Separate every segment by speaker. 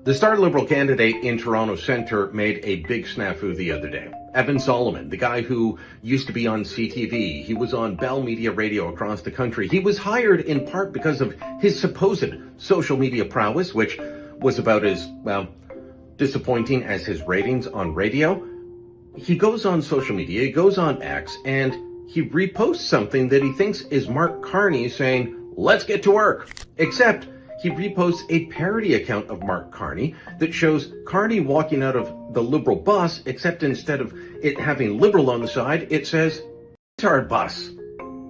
Speaker 1: The star Liberal candidate in Toronto Centre made a big snafu the other day. Evan Solomon, the guy who used to be on CTV, he was on Bell Media Radio across the country. He was hired in part because of his supposed social media prowess, which was about as, well, disappointing as his ratings on radio. He goes on social media, he goes on X, and he reposts something that he thinks is Mark Carney saying, "Let's get to work." Except he reposts a parody account of Mark Carney that shows Carney walking out of the Liberal bus, except instead of it having Liberal on the side, it says, "Retard bus."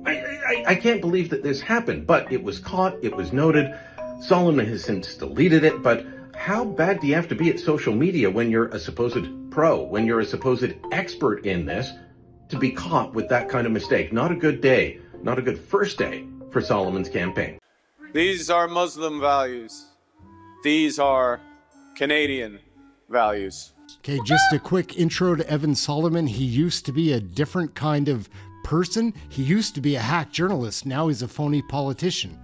Speaker 1: I can't believe that this happened, but it was caught, it was noted. Solomon has since deleted it, but how bad do you have to be at social media when you're a supposed pro, when you're a supposed expert in this, to be caught with that kind of mistake? Not a good day, not a good first day for Solomon's campaign.
Speaker 2: These are Muslim values. These are Canadian values.
Speaker 3: Okay, just a quick intro to Evan Solomon. He used to be a different kind of person. He used to be a hack journalist. Now he's a phony politician.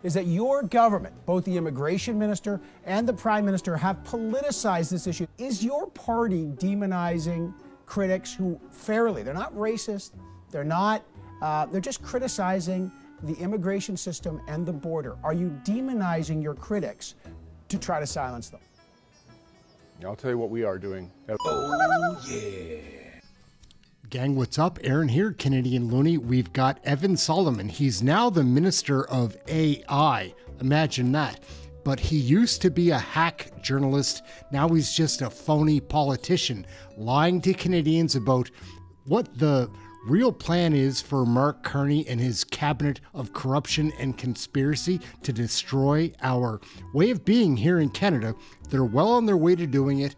Speaker 4: Is that your government, both the immigration minister and the prime minister, have politicized this issue. Is your party demonizing critics who fairly, they're not racist, they're just criticizing the immigration system and the border? Are you demonizing your critics to try to silence them?
Speaker 5: I'll tell you what we are doing.
Speaker 3: Oh, yeah. Gang, what's up? Aaron here, Canadian Looney. We've got Evan Solomon. He's now the Minister of AI. Imagine that. But he used to be a hack journalist. Now he's just a phony politician, lying to Canadians about what the real plan is for Mark Carney and his cabinet of corruption and conspiracy to destroy our way of being here in Canada. They're well on their way to doing it.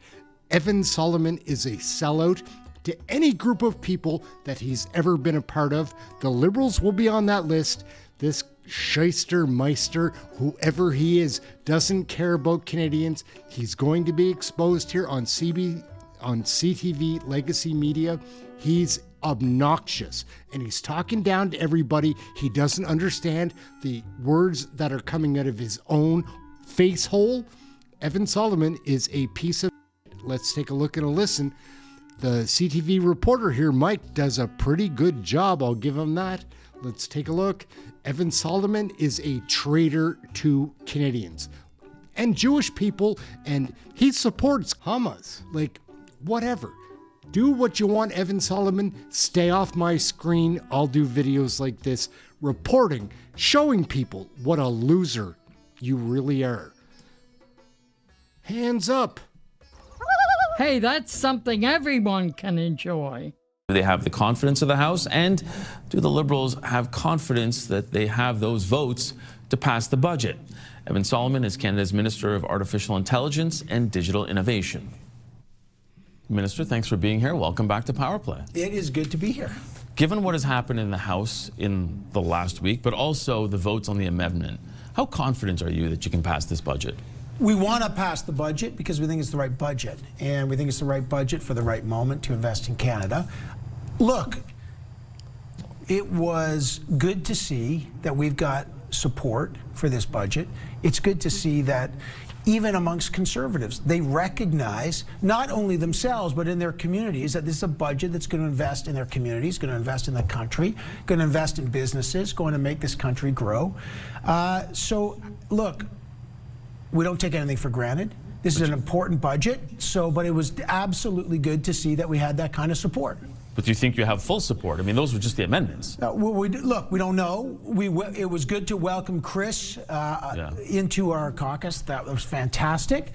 Speaker 3: Evan Solomon is a sellout to any group of people that he's ever been a part of. The Liberals will be on that list. This Shyster, Meister, whoever he is, doesn't care about Canadians. He's going to be exposed here on CTV Legacy Media. He's obnoxious and he's talking down to everybody. He doesn't understand the words that are coming out of his own face hole. Evan Solomon is a piece of shit. Let's take a look and a listen. The CTV reporter here, Mike, does a pretty good job. I'll give him that. Let's take a look. Evan Solomon is a traitor to Canadians and Jewish people, and he supports Hamas. Like, whatever. Do what you want, Evan Solomon. Stay off my screen. I'll do videos like this, reporting, showing people what a loser you really are. Hands up.
Speaker 6: Hey, that's something everyone can enjoy.
Speaker 7: Do they have the confidence of the House? And do the Liberals have confidence that they have those votes to pass the budget? Evan Solomon is Canada's Minister of Artificial Intelligence and Digital Innovation. Minister, thanks for being here. Welcome back to Power Play.
Speaker 4: It is good to be here.
Speaker 7: Given what has happened in the House in the last week, but also the votes on the amendment, how confident are you that you can pass this budget?
Speaker 4: We want to pass the budget because we think it's the right budget, and we think it's the right budget for the right moment to invest in Canada. Look, it was good to see that we've got support for this budget. It's good to see that even amongst conservatives, they recognize not only themselves but in their communities that this is a budget that's going to invest in their communities, going to invest in the country, going to invest in businesses, going to make this country grow. So look, we don't take anything for granted. This is an important budget, but it was absolutely good to see that we had that kind of support.
Speaker 7: But do you think you have full support? I mean, those were just the amendments.
Speaker 4: Look, we don't know. It was good to welcome Chris into our caucus. That was fantastic.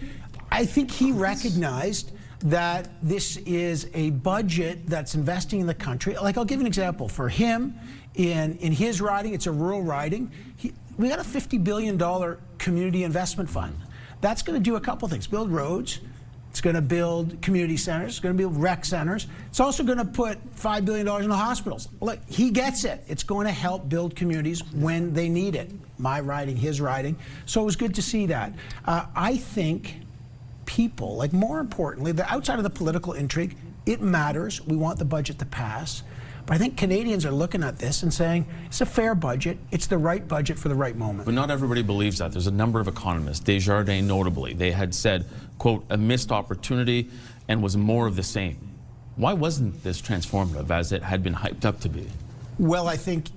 Speaker 4: I think he recognized that this is a budget that's investing in the country. Like, I'll give you an example. For him, in his riding, it's a rural riding, we got a $50 billion community investment fund. That's going to do a couple things. Build roads. It's going to build community centers. It's going to build rec centers. It's also going to put $5 billion in the hospitals. Look, he gets it. It's going to help build communities when they need it. My riding, his riding. So it was good to see that. I think people, like, more importantly, outside of the political intrigue, it matters. We want the budget to pass. But I think Canadians are looking at this and saying, it's a fair budget, it's the right budget for the right moment.
Speaker 7: But not everybody believes that. There's a number of economists, Desjardins notably, they had said, quote, a missed opportunity and was more of the same. Why wasn't this transformative as it had been hyped up to be?
Speaker 4: Well, I think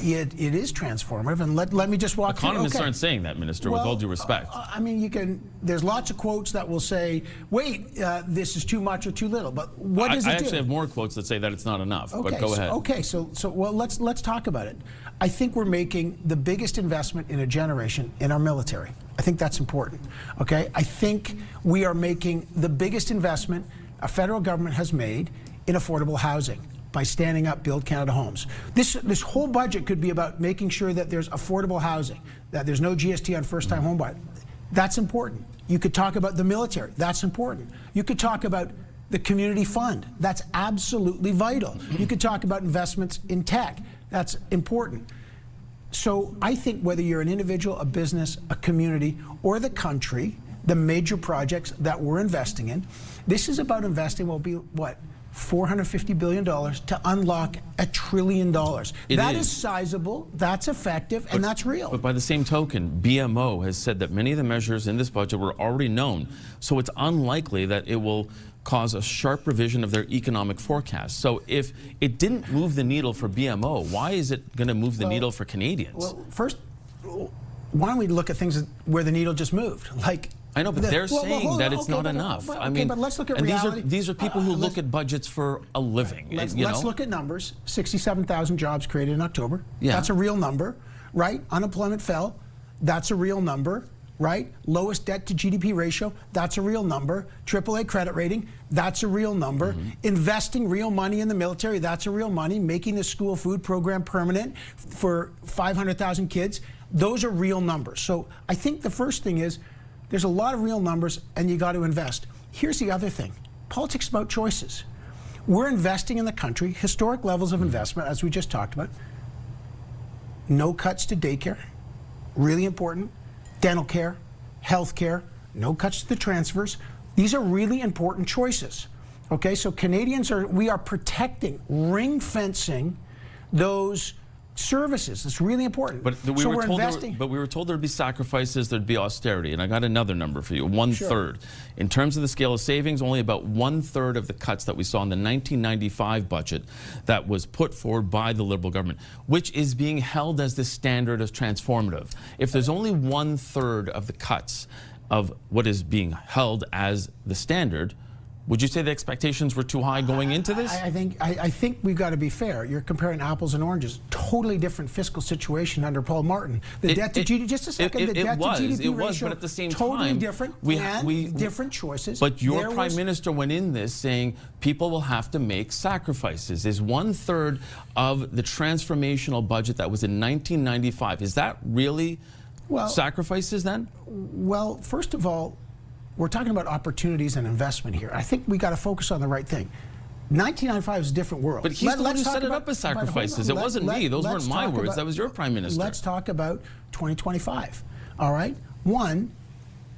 Speaker 4: it is transformative, and let me just walk through.
Speaker 7: Economists aren't saying that, Minister, with all due respect.
Speaker 4: I mean, there's lots of quotes that will say, wait, this is too much or too little, but what does it do?
Speaker 7: I actually have more quotes that say that it's not enough, but go ahead.
Speaker 4: Okay, so well, let's talk about it. I think we're making the biggest investment in a generation in our military. I think that's important, okay? I think we are making the biggest investment a federal government has made in affordable housing by standing up Build Canada Homes. This whole budget could be about making sure that there's affordable housing, that there's no GST on first-time home buyer. That's important. You could talk about the military. That's important. You could talk about the community fund. That's absolutely vital. You could talk about investments in tech. That's important. So I think whether you're an individual, a business, a community, or the country, the major projects that we're investing in, this is about investing will be what? $450 billion to unlock $1 trillion. That is sizable, that's effective, and that's real.
Speaker 7: But by the same token, BMO has said that many of the measures in this budget were already known, so it's unlikely that it will cause a sharp revision of their economic forecast. So if it didn't move the needle for BMO, why is it going to move the needle for Canadians?
Speaker 4: Well, first, why don't we look at things where the needle just moved? Like,
Speaker 7: I know, but they're saying that it's not enough.
Speaker 4: I mean, but let's look at reality.
Speaker 7: These are people who look at budgets for a living.
Speaker 4: Let's look at numbers. 67,000 jobs created in October.
Speaker 7: Yeah.
Speaker 4: That's a real number, right? Unemployment fell. That's a real number, right? Lowest debt to GDP ratio. That's a real number. AAA credit rating. That's a real number. Investing real money in the military. That's a real money. Making the school food program permanent for 500,000 kids. Those are real numbers. So I think the first thing is, there's a lot of real numbers, and you got to invest. Here's the other thing. Politics is about choices. We're investing in the country, historic levels of investment, as we just talked about. No cuts to daycare, really important. Dental care, health care, no cuts to the transfers. These are really important choices. Okay, so we are protecting, ring-fencing those services. It's really important.
Speaker 7: But we were told there'd be sacrifices, there'd be austerity, and I got another number for you, 1/3. Sure. In terms of the scale of savings, only about 1/3 of the cuts that we saw in the 1995 budget that was put forward by the Liberal government, which is being held as the standard as transformative. If there's only 1/3 of the cuts of what is being held as the standard, would you say the expectations were too high going into this?
Speaker 4: I think we've got to be fair. You're comparing apples and oranges. Totally different fiscal situation under Paul Martin. The debt to GDP, just a second, the debt to GDP ratio,
Speaker 7: but at the same
Speaker 4: totally
Speaker 7: time,
Speaker 4: different, different choices.
Speaker 7: But your Prime Minister went in this saying people will have to make sacrifices. Is 1/3 of the transformational budget that was in 1995, is that really sacrifices then?
Speaker 4: Well, first of all, we're talking about opportunities and investment here. I think we got to focus on the right thing. 1995 is a different world.
Speaker 7: But he's the one who set it up as sacrifices. It wasn't me. Those weren't my words. That was your Prime Minister.
Speaker 4: Let's talk about 2025. All right? One,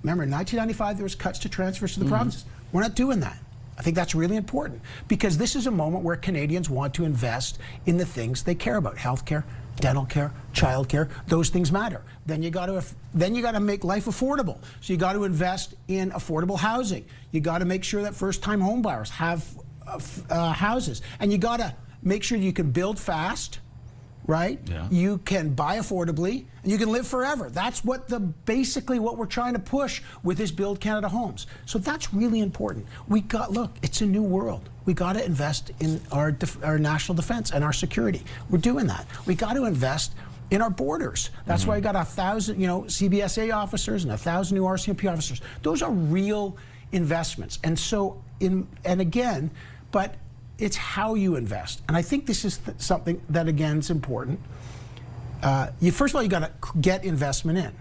Speaker 4: remember, in 1995, there was cuts to transfers to the provinces. We're not doing that. I think that's really important because this is a moment where Canadians want to invest in the things they care about: healthcare, dental care, child care. Those things matter. Then you got to make life affordable. So you got to invest in affordable housing. You got to make sure that first-time home buyers have houses, and you got to make sure you can build fast, right?
Speaker 7: Yeah.
Speaker 4: You can buy affordably, and you can live forever. That's basically what we're trying to push with this Build Canada Homes. So that's really important. Look, it's a new world. We got to invest in our national defense and our security. We're doing that. We got to invest in our borders. That's why we got 1,000, CBSA officers and 1,000 new RCMP officers. Those are real investments. And so, but it's how you invest. And I think this is something that, again, is important. First of all, you got to get investment in.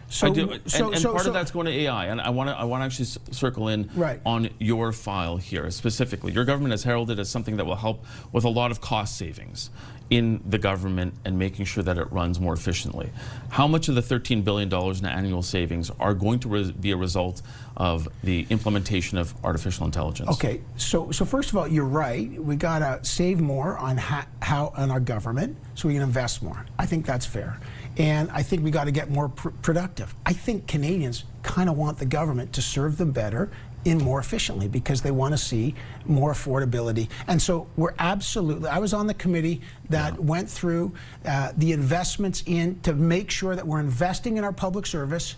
Speaker 7: So, I do. And part of that's going to AI. And I want to actually circle in on your file here specifically. Your government has heralded as something that will help with a lot of cost savings. in the government and making sure that it runs more efficiently. How much of the $13 billion in annual savings are going to be a result of the implementation of artificial intelligence?
Speaker 4: Okay, so first of all, you're right. We gotta save more on on our government so we can invest more. I think that's fair. And I think we got to get more productive. I think Canadians kind of want the government to serve them better in more efficiently because they want to see more affordability. And so we're absolutely, I was on the committee that went through the investments in to make sure that we're investing in our public service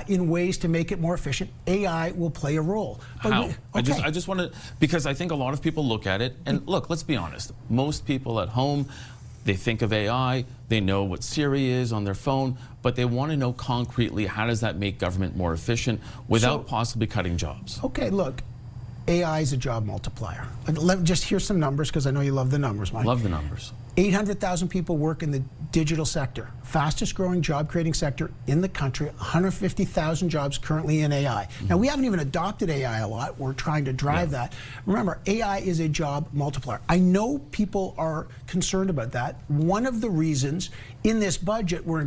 Speaker 4: in ways to make it more efficient. AI will play a role.
Speaker 7: How? I just want to, because I think a lot of people look at it, and look, let's be honest, most people at home, they think of AI, they know what Siri is on their phone, but they want to know concretely how does that make government more efficient without possibly cutting jobs.
Speaker 4: Okay, look, AI is a job multiplier. Let me just hear some numbers because I know you love the numbers, Mike.
Speaker 7: Love the numbers.
Speaker 4: 800,000 people work in the digital sector, fastest growing job creating sector in the country, 150,000 jobs currently in AI. Now, we haven't even adopted AI a lot. We're trying to drive that. Remember, AI is a job multiplier. I know people are concerned about that. One of the reasons in this budget we're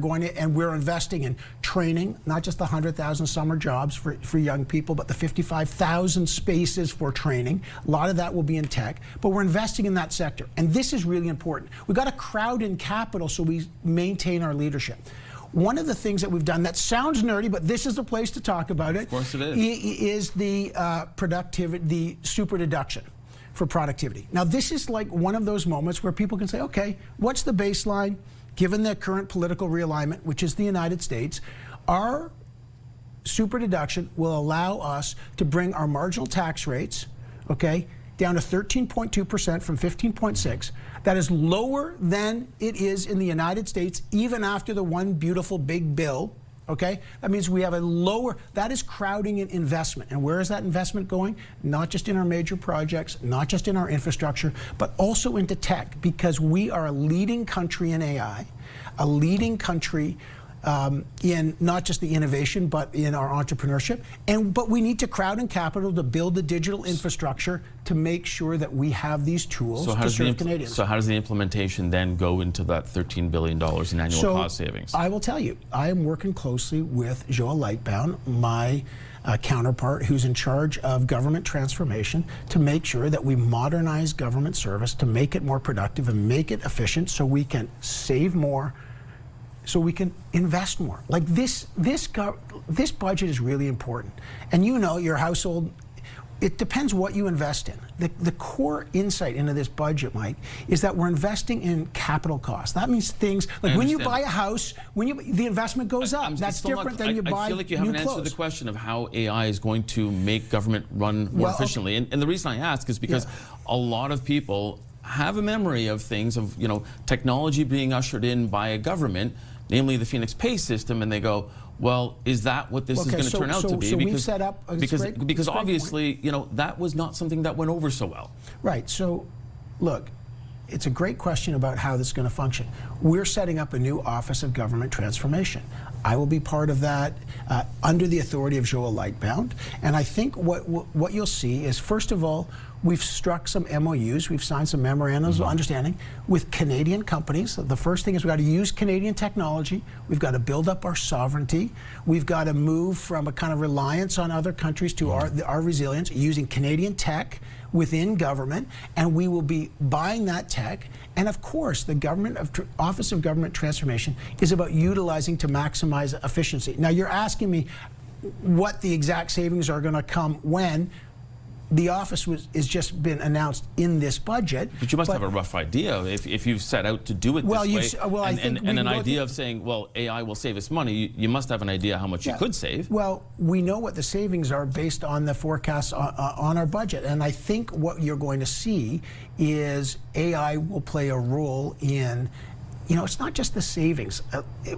Speaker 4: investing in training, not just the 100,000 summer jobs for young people, but the 55,000 spaces for training. A lot of that will be in tech, but we're investing in that sector. And this is really important. We've got to crowd in capital so we maintain our leadership. One of the things that we've done that sounds nerdy, but this is the place to talk about it.
Speaker 7: Of course it
Speaker 4: is the productivity, the super deduction for productivity. Now, this is like one of those moments where people can say, okay, what's the baseline? Given the current political realignment, which is the United States, our super deduction will allow us to bring our marginal tax rates, okay, down to 13.2% from 15.6%. That is lower than it is in the United States, even after the one beautiful big bill, okay? That means we have a lower, that is crowding in investment. And where is that investment going? Not just in our major projects, not just in our infrastructure, but also into tech, because we are a leading country in AI, a leading country in not just the innovation, but in our entrepreneurship. But we need to crowd in capital to build the digital infrastructure to make sure that we have these tools to serve Canadians.
Speaker 7: So how does the implementation then go into that $13 billion in annual cost savings?
Speaker 4: I will tell you, I am working closely with Joel Lightbound, my counterpart who's in charge of government transformation, to make sure that we modernize government service, to make it more productive and make it efficient so we can save more, so we can invest more. Like this budget is really important. And you know, your household, it depends what you invest in. The core insight into this budget, Mike, is that we're investing in capital costs. That means things like when you buy a house, the investment goes up. That's different than you buy new clothes.
Speaker 7: I feel like you haven't answered the question of how AI is going to make government run more efficiently. And the reason I ask is because a lot of people have a memory of things, of technology being ushered in by a government, namely the Phoenix Pay system, and they go, well, is that what this is going to turn out to be?
Speaker 4: So we've set up
Speaker 7: because obviously, that was not something that went over so well.
Speaker 4: Right. So, look, it's a great question about how this is going to function. We're setting up a new Office of Government Transformation. I will be part of that under the authority of Joel Lightbound. And I think what you'll see is, first of all, we've struck some MOUs, we've signed some memorandums of understanding with Canadian companies. The first thing is we've got to use Canadian technology, we've got to build up our sovereignty, we've got to move from a kind of reliance on other countries to our resilience, using Canadian tech within government, and we will be buying that tech. And of course, the Office of Government Transformation is about utilizing to maximize efficiency. Now, you're asking me what the exact savings are going to come when. The office has just been announced in this budget.
Speaker 7: But you must have a rough idea if you've set out to do it this way. And an idea of saying, well, AI will save us money, you must have an idea how much you could save.
Speaker 4: Well, we know what the savings are based on the forecasts on our budget. And I think what you're going to see is AI will play a role in, it's not just the savings,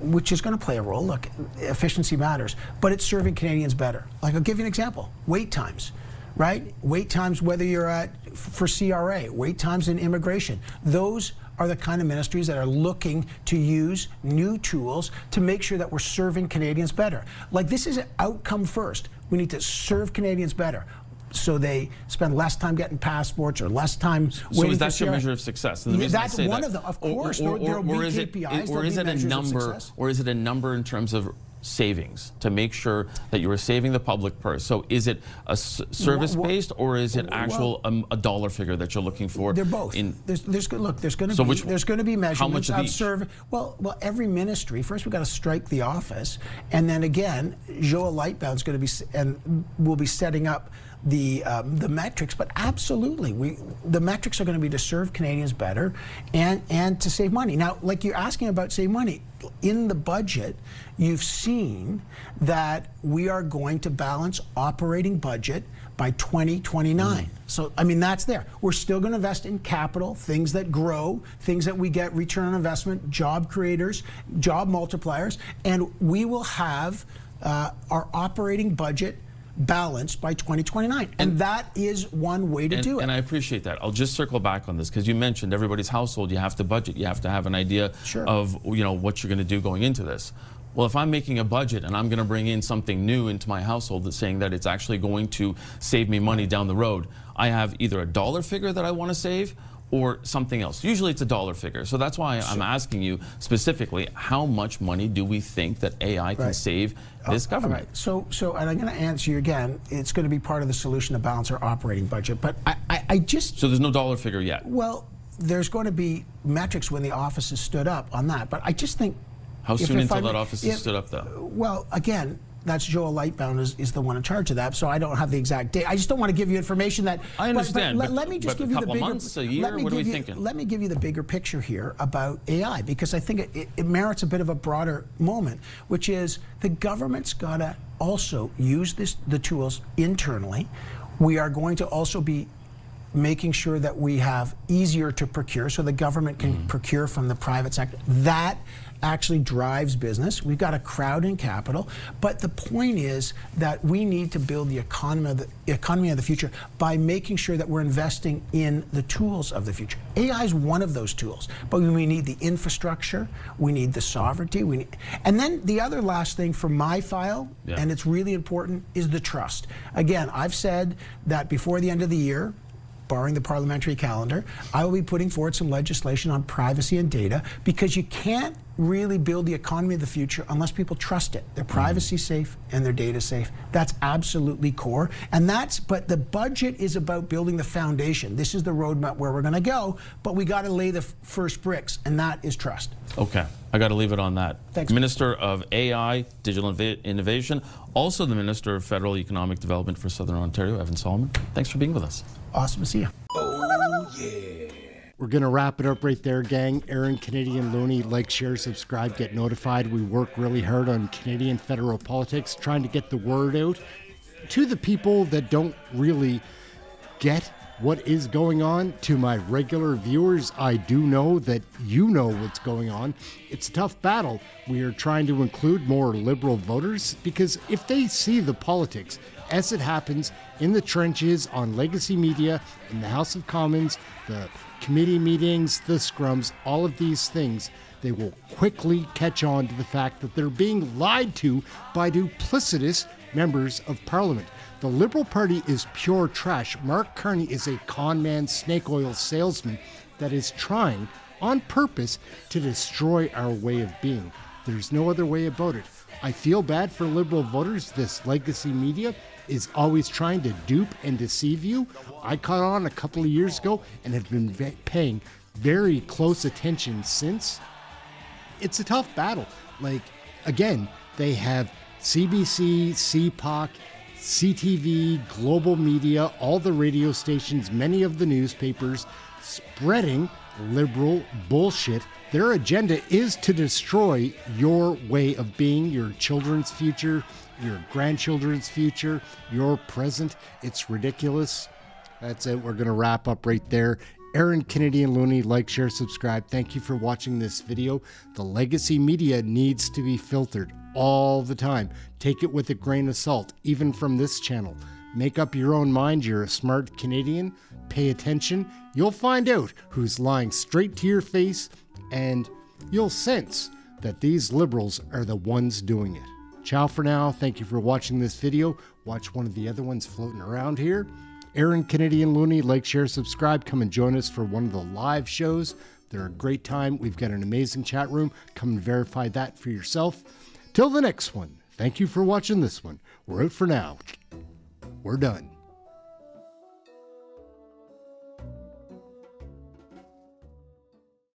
Speaker 4: which is going to play a role. Look, efficiency matters, but it's serving Canadians better. Like, I'll give you an example, wait times. Right? Wait times, whether you're for CRA, wait times in immigration. Those are the kind of ministries that are looking to use new tools to make sure that we're serving Canadians better. Like, this is an outcome first. We need to serve Canadians better. so they spend less time getting passports or less time
Speaker 7: So
Speaker 4: waiting
Speaker 7: is that
Speaker 4: for
Speaker 7: your
Speaker 4: CRA.
Speaker 7: measure of success? And the reason
Speaker 4: That's
Speaker 7: I say
Speaker 4: one
Speaker 7: that,
Speaker 4: of them. Of course, there will be KPIs.
Speaker 7: Or is it a number? Or is it a number in terms of savings to make sure that you are saving the public purse? So is it a service-based, or is it actual a dollar figure that you're looking for?
Speaker 4: They're both. There's going to be measurements
Speaker 7: how much of each?
Speaker 4: service. Well, every ministry. First, we've got to strike the office, and then again, Joel Lightbound's going to be and will be setting up the metrics. But absolutely, the metrics are going to be to serve Canadians better and to save money. Now, like you're asking about save money, in the budget, you've seen that we are going to balance operating budget by 2029. So, I mean, that's there. We're still going to invest in capital, things that grow, things that we get return on investment, job creators, job multipliers, and we will have our operating budget balanced by 2029. And that is one way to do it.
Speaker 7: And I appreciate that. I'll just circle back on this because you mentioned everybody's household, you have to budget, you have to have an idea of what you're going to do going into this. Well, if I'm making a budget and I'm going to bring in something new into my household that's saying that it's actually going to save me money down the road, I have either a dollar figure that I want to save or something else. Usually it's a dollar figure. So that's why I'm asking you specifically, how much money do we think that AI can save this government?
Speaker 4: Right. So, and I'm going to answer you again, it's going to be part of the solution to balance our operating budget. But I just...
Speaker 7: So there's no dollar figure yet?
Speaker 4: Well, there's going to be metrics when the office is stood up on that. But I just think...
Speaker 7: How soon until that office is stood up, though?
Speaker 4: Well, again, that's Joel Lightbound is the one in charge of that, so I don't have the exact date. I just don't want to give you information that...
Speaker 7: I understand,
Speaker 4: but let me just give you the bigger...
Speaker 7: months, a year, what are we thinking?
Speaker 4: Let me give you the bigger picture here about AI, because I think it merits a bit of a broader moment, which is the government's got to also use the tools internally. We are going to also be making sure that we have easier to procure, so the government can procure from the private sector. That actually drives business. We've got a crowd in capital, but the point is that we need to build the economy of the future by making sure that we're investing in the tools of the future. AI is one of those tools, but we need the infrastructure, we need the sovereignty, and then the other last thing for my file, and it's really important, is the trust. Again, I've said that before the end of the year, barring the parliamentary calendar, I will be putting forward some legislation on privacy and data, because you can't really build the economy of the future unless people trust it. Their privacy safe and their data safe. That's absolutely core. But the budget is about building the foundation. This is the roadmap where we're going to go, but we got to lay the first bricks, and that is trust.
Speaker 7: Okay, I got to leave it on that.
Speaker 4: Thanks.
Speaker 7: Minister of AI, Digital Innovation, also the Minister of Federal Economic Development for Southern Ontario, Evan Solomon. Thanks for being with us.
Speaker 4: Awesome to see you.
Speaker 5: Oh, yeah.
Speaker 3: We're going to wrap it up right there, gang. Aaron, Canadian Looney, like, share, subscribe, get notified. We work really hard on Canadian federal politics, trying to get the word out to the people that don't really get what is going on. To my regular viewers, I do know that you know what's going on. It's a tough battle. We are trying to include more liberal voters, because if they see the politics as it happens in the trenches, on legacy media, in the House of Commons, the committee meetings, the scrums, all of these things, they will quickly catch on to the fact that they're being lied to by duplicitous members of Parliament. The Liberal Party is pure trash. Mark Carney is a con man, snake oil salesman that is trying on purpose to destroy our way of being. There's no other way about it. I feel bad for Liberal voters. This legacy media is always trying to dupe and deceive you. I caught on a couple of years ago and have been paying very close attention since. It's a tough battle. Like, again, they have CBC, CPOC, CTV, global media, all the radio stations, many of the newspapers spreading liberal bullshit. Their agenda is to destroy your way of being, your children's future, your grandchildren's future, your present. It's ridiculous. That's it. We're going to wrap up right there. Aaron, Canadian Looney, like, share, subscribe. Thank you for watching this video. The legacy media needs to be filtered all the time. Take it with a grain of salt, even from this channel. Make up your own mind. You're a smart Canadian. Pay attention. You'll find out who's lying straight to your face, and you'll sense that these liberals are the ones doing it. Ciao for now. Thank you for watching this video. Watch one of the other ones floating around here. Aaron, Canadian Looney, like, share, subscribe. Come and join us for one of the live shows. They're a great time. We've got an amazing chat room. Come and verify that for yourself. Till the next one, thank you for watching this one. We're out for now. We're done.